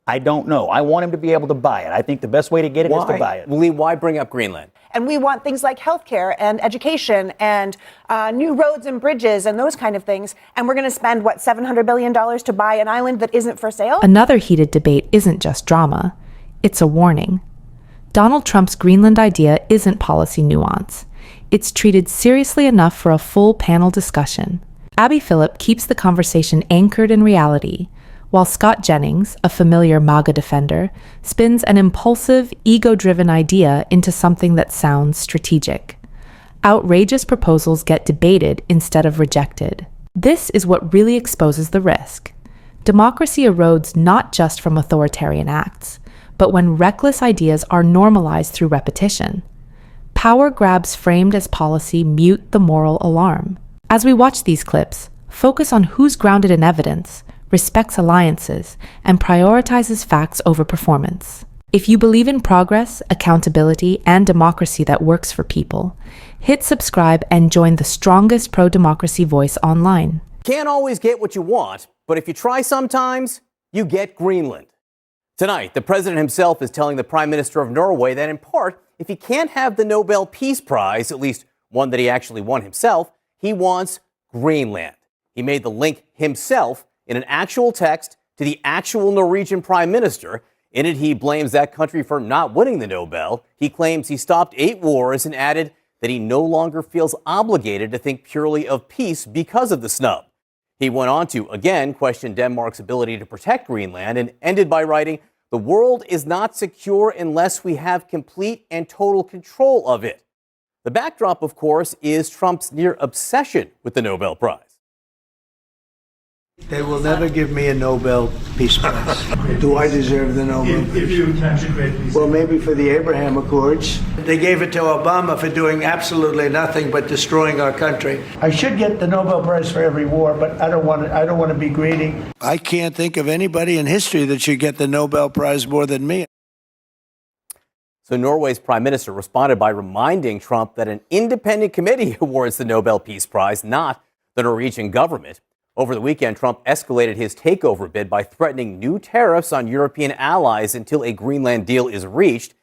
I don't know. I want him to be able to buy it. I think the best way to get it is to buy it. Lee, why bring up Greenland? And we want things like healthcare and education and new roads and bridges and those kind of things. And we're going to spend, what, $700 billion to buy an island that isn't for sale? Another heated debate isn't just drama. It's a warning. Donald Trump's Greenland idea isn't policy nuance. It's treated seriously enough for a full panel discussion. Abby Phillip keeps the conversation anchored in reality, while Scott Jennings, a familiar MAGA defender, spins an impulsive, ego-driven idea into something that sounds strategic. Outrageous proposals get debated instead of rejected. This is what really exposes the risk. Democracy erodes not just from authoritarian acts, but when reckless ideas are normalized through repetition. Power grabs framed as policy mute the moral alarm. As we watch these clips, focus on who's grounded in evidence, respects alliances, and prioritizes facts over performance. If you believe in progress, accountability, and democracy that works for people, hit subscribe and join the strongest pro-democracy voice online. Can't always get what you want, but if you try sometimes, you get Greenland. Tonight, the president himself is telling the Prime Minister of Norway that in part, if he can't have the Nobel Peace Prize, at least one that he actually won himself, he wants Greenland. He made the link himself in an actual text to the actual Norwegian Prime Minister. In it, he blames that country for not winning the Nobel. He claims he stopped 8 wars and added that he no longer feels obligated to think purely of peace because of the snub. He went on to, again, question Denmark's ability to protect Greenland and ended by writing, "The world is not secure unless we have complete and total control of it." The backdrop, of course, is Trump's near obsession with the Nobel Prize. They will never give me a Nobel Peace Prize. Do I deserve the Nobel Peace? If you catch a great peace. Well, maybe for the Abraham Accords. They gave it to Obama for doing absolutely nothing but destroying our country. I should get the Nobel Prize for every war, but I don't want to be greedy. I can't think of anybody in history that should get the Nobel Prize more than me. So Norway's prime minister responded by reminding Trump that an independent committee awards the Nobel Peace Prize, not the Norwegian government. Over the weekend, Trump escalated his takeover bid by threatening new tariffs on European allies until a Greenland deal is reached.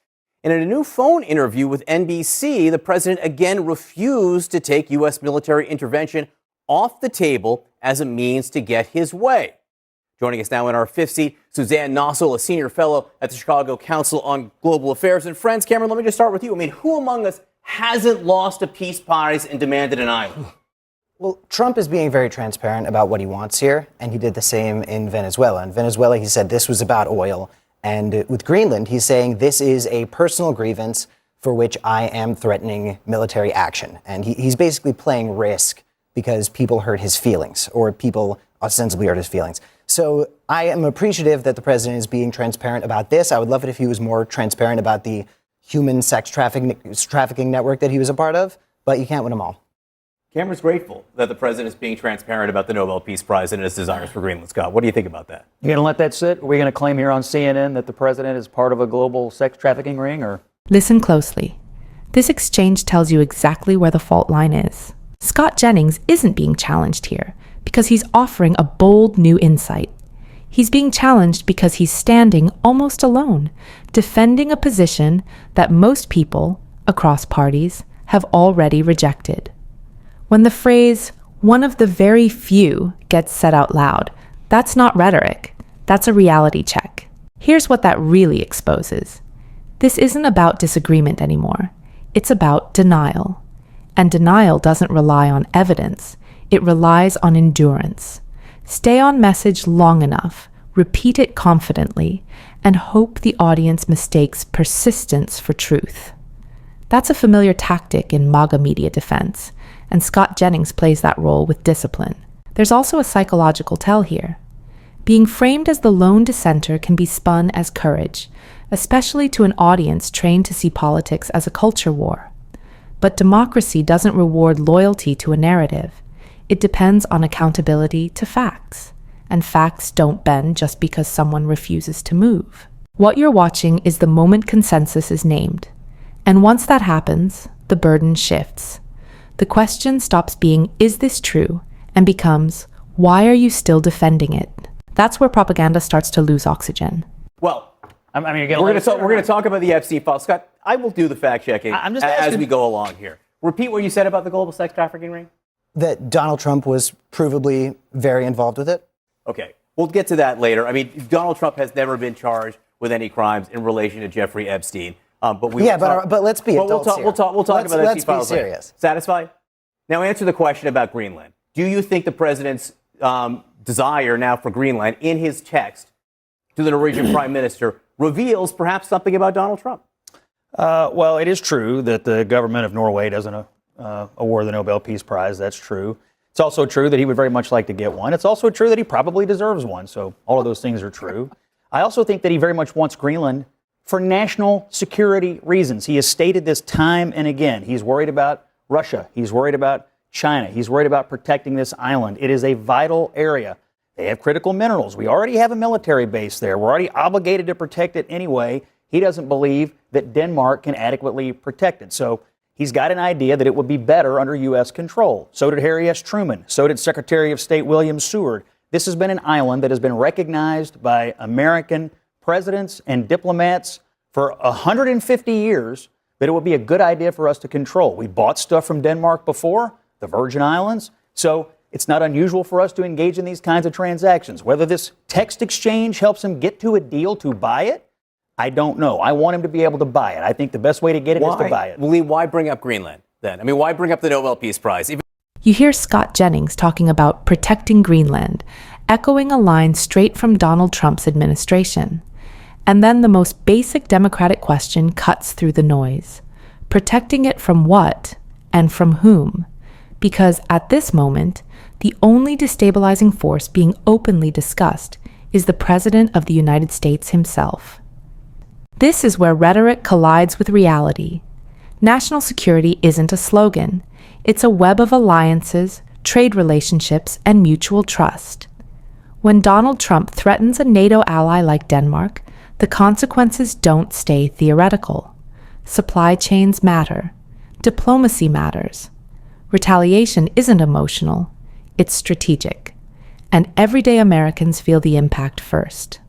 And in a new phone interview with NBC, the president again refused to take U.S. military intervention off the table as a means to get his way. Joining us now in our fifth seat, Suzanne Nossel, a senior fellow at the Chicago Council on Global Affairs. And friends, Cameron, let me just start with you. I mean, who among us hasn't lost a peace prize and demanded an island? Well, Trump is being very transparent about what he wants here, and he did the same in Venezuela. In Venezuela, he said this was about oil. And with Greenland, he's saying this is a personal grievance for which I am threatening military action. And he's basically playing risk because people hurt his feelings, or people ostensibly hurt his feelings. So I am appreciative that the president is being transparent about this. I would love it if he was more transparent about the human sex trafficking network that he was a part of, but you can't win them all. Cameron's grateful that the president is being transparent about the Nobel Peace Prize and his desires for Greenland. Scott, what do you think about that? You going to let that sit? Are we going to claim here on CNN that the president is part of a global sex trafficking ring? Or Listen closely. This exchange tells you exactly where the fault line is. Scott Jennings isn't being challenged here because he's offering a bold new insight. He's being challenged because he's standing almost alone, defending a position that most people, across parties, have already rejected. When the phrase, "one of the very few," gets said out loud, that's not rhetoric, that's a reality check. Here's what that really exposes. This isn't about disagreement anymore. It's about denial. And denial doesn't rely on evidence. It relies on endurance. Stay on message long enough, repeat it confidently, and hope the audience mistakes persistence for truth. That's a familiar tactic in MAGA media defense, and Scott Jennings plays that role with discipline. There's also a psychological tell here. Being framed as the lone dissenter can be spun as courage, especially to an audience trained to see politics as a culture war. But democracy doesn't reward loyalty to a narrative. It depends on accountability to facts. And facts don't bend just because someone refuses to move. What you're watching is the moment consensus is named. And once that happens, the burden shifts. The question stops being, "Is this true?" and becomes, "Why are you still defending it?" That's where propaganda starts to lose oxygen. Well, I mean, you're we're going to talk about the Epstein file. Scott, I will do the fact checking I'm just as asking. we go along here. Repeat what you said about the global sex trafficking ring. That Donald Trump was provably very involved with it? Okay, we'll get to that later. I mean, Donald Trump has never been charged with any crimes in relation to Jeffrey Epstein. But let's be adults here. We'll talk about Epstein Let's be files later. serious. Satisfied? Now answer the question about Greenland. Do you think the president's desire now for Greenland in his text to the Norwegian prime minister reveals perhaps something about Donald Trump? Well, it is true that the government of Norway doesn't award the Nobel Peace Prize. That's true. It's also true that he would very much like to get one. It's also true that he probably deserves one. So all of those things are true. I also think that he very much wants Greenland for national security reasons. He has stated this time and again. He's worried about Russia. He's worried about China. He's worried about protecting this island. It is a vital area. They have critical minerals. We already have a military base there. We're already obligated to protect it anyway. He doesn't believe that Denmark can adequately protect it. So he's got an idea that it would be better under U.S. control. So did Harry S. Truman. So did Secretary of State William Seward. This has been an island that has been recognized by American presidents and diplomats for 150 years that it would be a good idea for us to control. We bought stuff from Denmark before, the Virgin Islands. So it's not unusual for us to engage in these kinds of transactions. Whether this text exchange helps him get to a deal to buy it, I don't know. I want him to be able to buy it. I think the best way to get it is to buy it. Lee, why bring up Greenland then? I mean, why bring up the Nobel Peace Prize? You hear Scott Jennings talking about protecting Greenland, echoing a line straight from Donald Trump's administration. And then the most basic democratic question cuts through the noise. Protecting it from what and from whom? Because at this moment, the only destabilizing force being openly discussed is the President of the United States himself. This is where rhetoric collides with reality. National security isn't a slogan. It's a web of alliances, trade relationships, and mutual trust. When Donald Trump threatens a NATO ally like Denmark, the consequences don't stay theoretical. Supply chains matter. Diplomacy matters. Retaliation isn't emotional, it's strategic. And everyday Americans feel the impact first.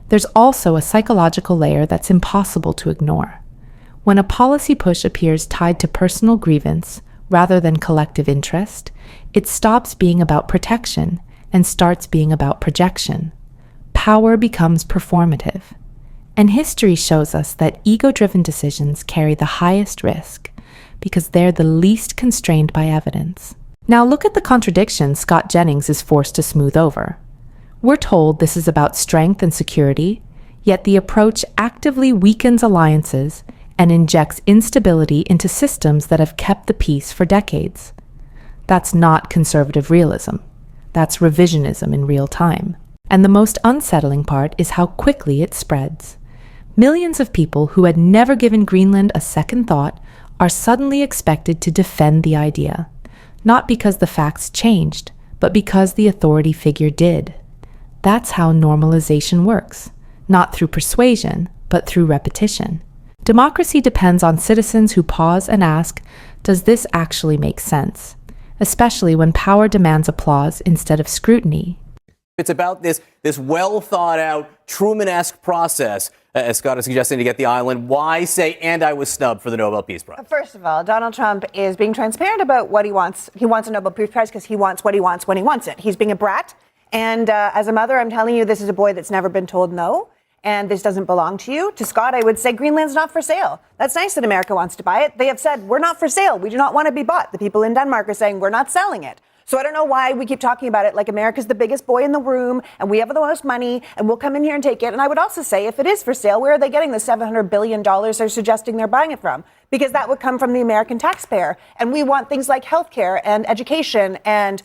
There's also a psychological layer that's impossible to ignore. When a policy push appears tied to personal grievance rather than collective interest, it stops being about protection and starts being about projection. Power becomes performative. And history shows us that ego-driven decisions carry the highest risk because they're the least constrained by evidence. Now look at the contradiction Scott Jennings is forced to smooth over. We're told this is about strength and security, yet the approach actively weakens alliances and injects instability into systems that have kept the peace for decades. That's not conservative realism. That's revisionism in real time. And the most unsettling part is how quickly it spreads. Millions of people who had never given Greenland a second thought are suddenly expected to defend the idea, not because the facts changed, but because the authority figure did. That's how normalization works, not through persuasion, but through repetition. Democracy depends on citizens who pause and ask, does this actually make sense? Especially when power demands applause instead of scrutiny. It's about this well thought out Truman-esque process, as Scott is suggesting, to get the island. Why say, and I was snubbed for the Nobel Peace Prize? First of all, Donald Trump is being transparent about what he wants. He wants a Nobel Peace Prize because he wants what he wants when he wants it. He's being a brat. And as a mother, I'm telling you, this is a boy that's never been told no. And this doesn't belong to you. To Scott, I would say Greenland's not for sale. That's nice that America wants to buy it. They have said, we're not for sale. We do not want to be bought. The people in Denmark are saying, we're not selling it. So I don't know why we keep talking about it like America's the biggest boy in the room and we have the most money and we'll come in here and take it. And I would also say, if it is for sale, where are they getting the $700 billion they're suggesting they're buying it from? Because that would come from the American taxpayer. And we want things like healthcare and education and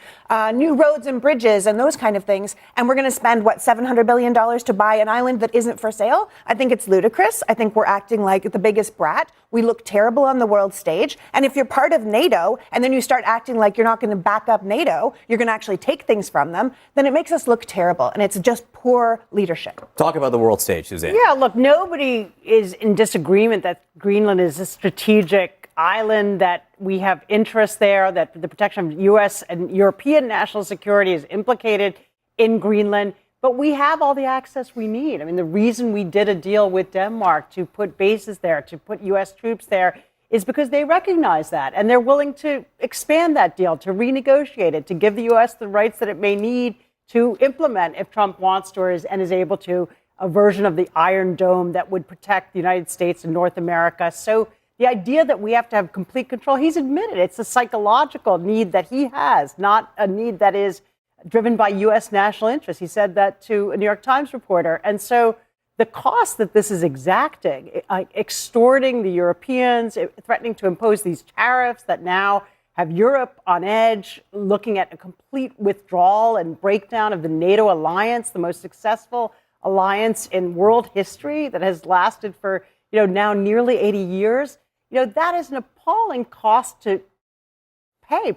new roads and bridges and those kind of things. And we're going to spend, $700 billion to buy an island that isn't for sale? I think it's ludicrous. I think we're acting like the biggest brat. We look terrible on the world stage. And if you're part of NATO and then you start acting like you're not going to back up NATO, you're going to actually take things from them, then it makes us look terrible. And it's just poor leadership. Talk about the world stage, Suzanne. Yeah, look, nobody is in disagreement that Greenland is a strategic island, that we have interests there, that the protection of U.S. and European national security is implicated in Greenland. But we have all the access we need. I mean, the reason we did a deal with Denmark to put bases there, to put U.S. troops there, is because they recognize that. And they're willing to expand that deal, to renegotiate it, to give the U.S. the rights that it may need to implement if Trump wants to and is able to, a version of the Iron Dome that would protect the United States and North America. So the idea that we have to have complete control, he's admitted it's a psychological need that he has, not a need that is driven by U.S. national interest. He said that to a New York Times reporter. And so the cost that this is exacting, extorting the Europeans, threatening to impose these tariffs that now have Europe on edge, looking at a complete withdrawal and breakdown of the NATO alliance, the most successful alliance in world history that has lasted for, now nearly 80 years. That is an appalling cost to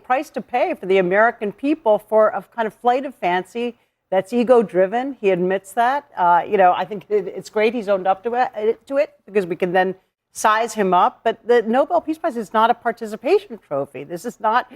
price to pay for the American people for a kind of flight of fancy that's ego-driven. He admits that. I think it's great he's owned up to it because we can then size him up. But the Nobel Peace Prize is not a participation trophy. This is not,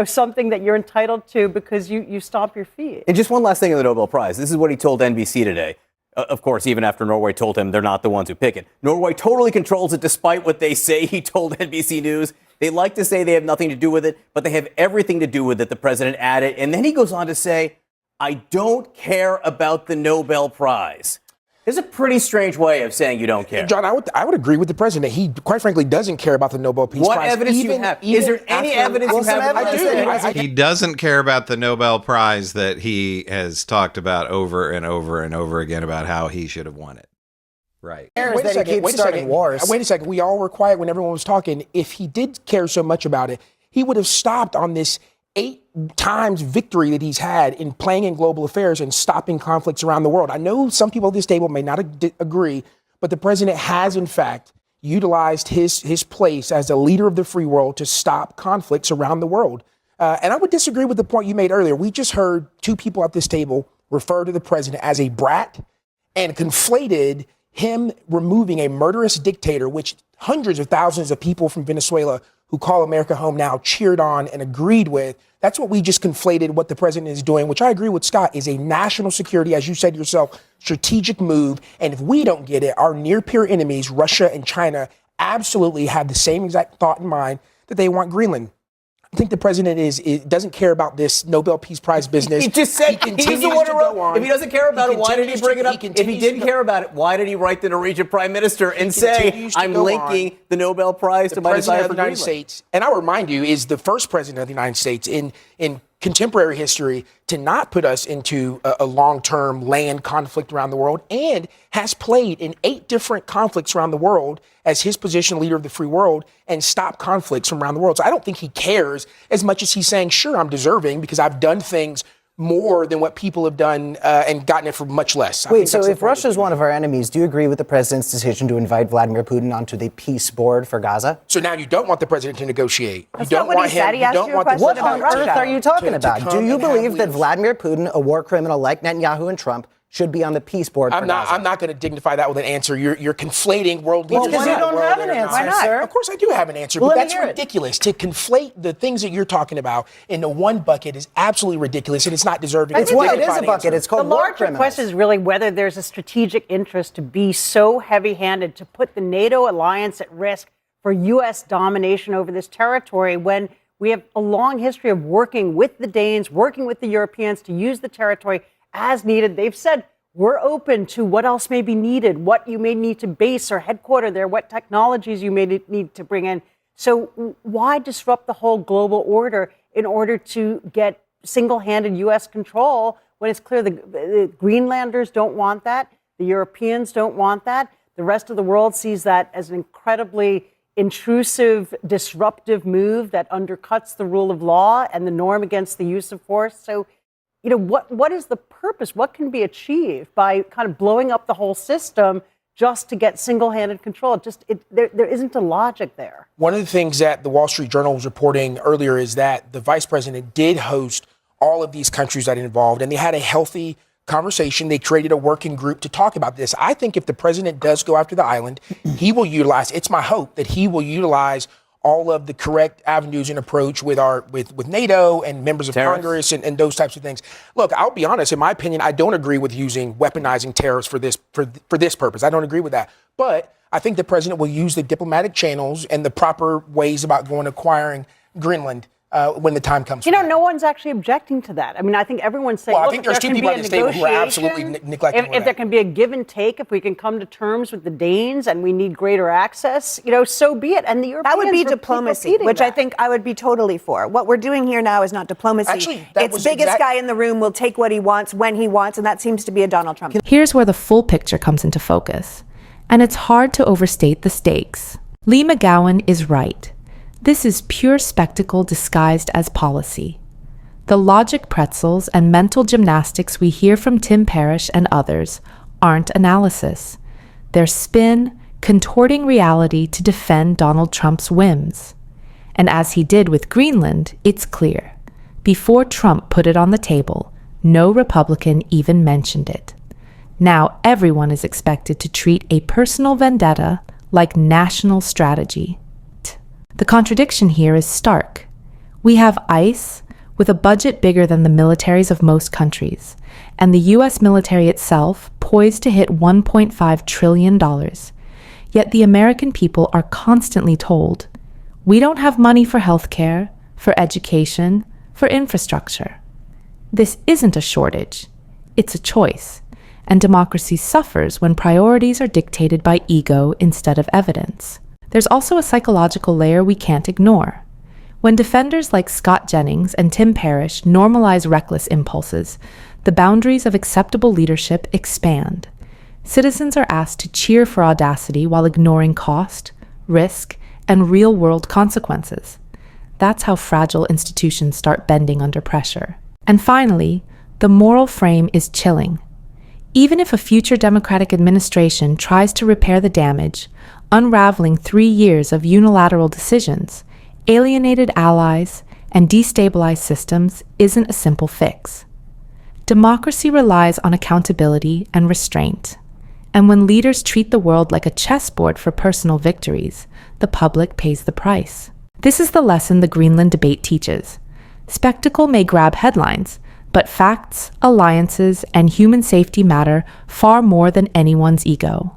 something that you're entitled to because you stomp your feet. And just one last thing on the Nobel Prize. This is what he told NBC today. Of course, even after Norway told him they're not the ones who pick it. Norway totally controls it despite what they say, he told NBC News. They like to say they have nothing to do with it, but they have everything to do with it, the president added. And then he goes on to say, I don't care about the Nobel Prize. It's a pretty strange way of saying you don't care. John, I would agree with the president. He, quite frankly, doesn't care about the Nobel Peace Prize. What evidence do you have? Is there any evidence you have? I do. He doesn't care about the Nobel Prize that he has talked about over and over and over again about how he should have won it. Right. Wait a second. We all were quiet when everyone was talking. If he did care so much about it, he would have stopped on this 8 times victory that he's had in playing in global affairs and stopping conflicts around the world. I know some people at this table may not agree, but the president has, in fact, utilized his place as a leader of the free world to stop conflicts around the world. And I would disagree with the point you made earlier. We just heard 2 people at this table refer to the president as a brat and conflated him removing a murderous dictator, which hundreds of thousands of people from Venezuela who call America home now cheered on and agreed with. That's what we just conflated what the president is doing, which I agree with Scott, is a national security, as you said yourself, strategic move. And if we don't get it, our near-peer enemies, Russia and China, absolutely have the same exact thought in mind that they want Greenland. I think the president doesn't care about this Nobel Peace Prize business. He just said he's the one who wrote. If he doesn't care about it, why did he bring it up? If he didn't care about it, why did he write the Norwegian prime minister and say, I'm linking the Nobel Prize to my desire for Greenland? The United States, and I'll remind you, is the first president of the United States in contemporary history to not put us into a long-term land conflict around the world, and has played in 8 different conflicts around the world as his position leader of the free world and stopped conflicts from around the world. So I don't think he cares as much as he's saying, sure, I'm deserving because I've done things more than what people have done and gotten it for much less. Wait, so if Russia is one of our enemies, do you agree with the president's decision to invite Vladimir Putin onto the peace board for Gaza? So now you don't want the president to negotiate. That's not what he said. He asked you a question about Russia. What on earth are you talking about? Do you believe that Vladimir Putin, a war criminal like Netanyahu and Trump, should be on the peace board for Gaza? I'm not going to dignify that with an answer. You're conflating world leaders. Because you don't have an answer, Why not? sir. Of course I do have an answer, but that's ridiculous. To conflate the things that you're talking about into one bucket is absolutely ridiculous, and it's not deserving. It's what it is a bucket. It's called the war larger criminals. question is really whether there's a strategic interest to be so heavy-handed to put the NATO alliance at risk for U.S. domination over this territory when we have a long history of working with the Danes, working with the Europeans to use the territory as needed. They've said, we're open to what else may be needed, what you may need to base or headquarter there, what technologies you may need to bring in. So why disrupt the whole global order in order to get single-handed U.S. control when it's clear the Greenlanders don't want that, the Europeans don't want that, the rest of the world sees that as an incredibly intrusive, disruptive move that undercuts the rule of law and the norm against the use of force. So what is the purpose? What can be achieved by kind of blowing up the whole system just to get single-handed control? There isn't a logic there. One of the things that the Wall Street Journal was reporting earlier is that the vice president did host all of these countries that are involved, and they had a healthy conversation. They created a working group to talk about this. I think if the president does go after the island, he will utilize, it's my hope that he will utilize all of the correct avenues and approach with NATO and members of Congress and those types of things. Look, I'll be honest. In my opinion, I don't agree with weaponizing tariffs for this purpose. I don't agree with that. But I think the president will use the diplomatic channels and the proper ways about going acquiring Greenland when the time comes. No one's actually objecting to that. I mean, I think everyone's saying, well, I think there's two people at this table who are absolutely neglecting if there can be a give and take, if we can come to terms with the Danes and we need greater access, so be it. And the Europeans that would be diplomacy, which I think I would be totally for. What we're doing here now is not diplomacy. Actually, it's biggest guy in the room will take what he wants when he wants, and that seems to be a Donald Trump. Here's where the full picture comes into focus. And it's hard to overstate the stakes. Lee McGowan is right. This is pure spectacle disguised as policy. The logic pretzels and mental gymnastics we hear from Tim Parrish and others aren't analysis. They're spin, contorting reality to defend Donald Trump's whims. And as he did with Greenland, it's clear. Before Trump put it on the table, no Republican even mentioned it. Now everyone is expected to treat a personal vendetta like national strategy. The contradiction here is stark. We have ICE with a budget bigger than the militaries of most countries, and the U.S. military itself poised to hit $1.5 trillion. Yet the American people are constantly told, we don't have money for healthcare, for education, for infrastructure. This isn't a shortage. It's a choice. And democracy suffers when priorities are dictated by ego instead of evidence. There's also a psychological layer we can't ignore. When defenders like Scott Jennings and Tim Parrish normalize reckless impulses, the boundaries of acceptable leadership expand. Citizens are asked to cheer for audacity while ignoring cost, risk, and real-world consequences. That's how fragile institutions start bending under pressure. And finally, the moral frame is chilling. Even if a future Democratic administration tries to repair the damage, unraveling 3 years of unilateral decisions, alienated allies, and destabilized systems isn't a simple fix. Democracy relies on accountability and restraint. And when leaders treat the world like a chessboard for personal victories, the public pays the price. This is the lesson the Greenland debate teaches. Spectacle may grab headlines, but facts, alliances, and human safety matter far more than anyone's ego.